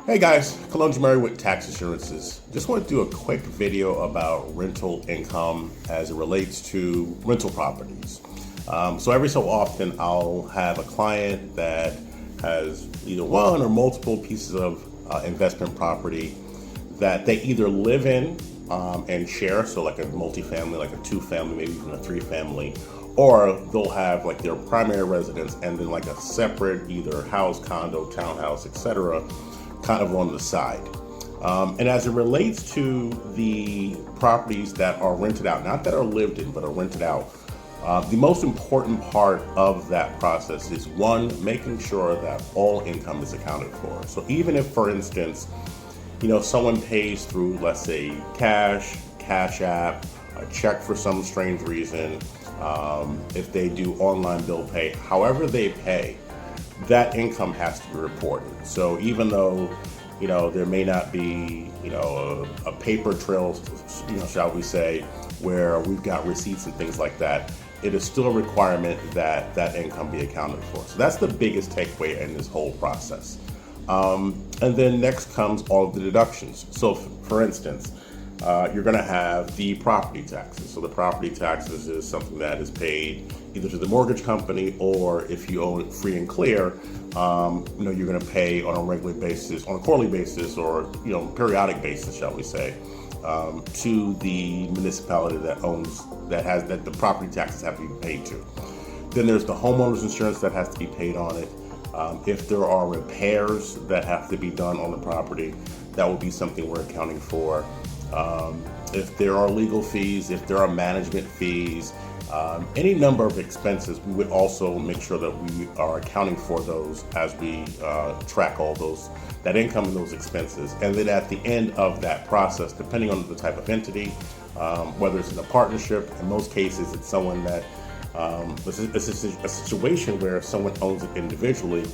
Hey guys, Kolonji Murray with TaxAssurances. Just want to do a quick video about rental income as it relates to rental properties. So every so often I'll have a client that has either one or multiple pieces of investment property that they either live in and share, so like a multifamily, like a two-family, maybe even a three-family, or they'll have like their primary residence and then like a separate either house, condo, townhouse, etc., kind of on the side. And as it relates to the properties that are rented out, not that are lived in, but are rented out, the most important part of that process is one, making sure that all income is accounted for. So even if, for instance, someone pays through, let's say, Cash App, a check for some strange reason, if they do online bill pay, however they pay, that income has to be reported. So even though, there may not be, a paper trail, shall we say, where we've got receipts and things like that, it is still a requirement that that income be accounted for. So that's the biggest takeaway in this whole process. And then next comes all of the deductions. So for instance, you're going to have the property taxes. So the property taxes is something that is paid either to the mortgage company, or if you own it free and clear, you're going to pay on a regular basis, on a quarterly basis, or periodic basis, shall we say, to the municipality that the property taxes have to be paid to. Then there's the homeowner's insurance that has to be paid on it. If there are repairs that have to be done on the property, that will be something we're accounting for. If there are legal fees, if there are management fees, any number of expenses, we would also make sure that we are accounting for those as we track all that income and those expenses. And then at the end of that process, depending on the type of entity, whether it's in a partnership, in most cases it's someone that it's a situation where if someone owns it individually,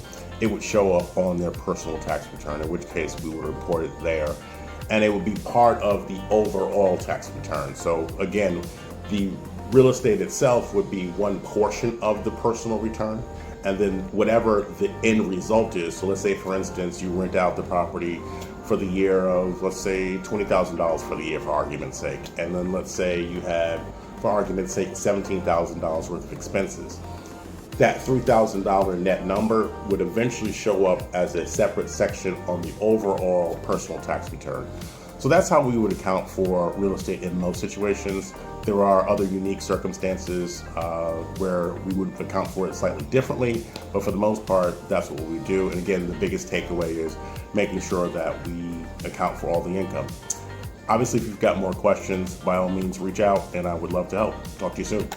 it would show up on their personal tax return, in which case we would report it there, and it would be part of the overall tax return. So again, the real estate itself would be one portion of the personal return, and then whatever the end result is. So let's say, for instance, you rent out the property for the year of, let's say, $20,000 for the year, for argument's sake, and then let's say you have, for argument's sake, $17,000 worth of expenses. That $3,000 net number would eventually show up as a separate section on the overall personal tax return. So that's how we would account for real estate in most situations. There are other unique circumstances where we would account for it slightly differently, but for the most part, that's what we do. And again, the biggest takeaway is making sure that we account for all the income. Obviously, if you've got more questions, by all means, reach out, and I would love to help. Talk to you soon.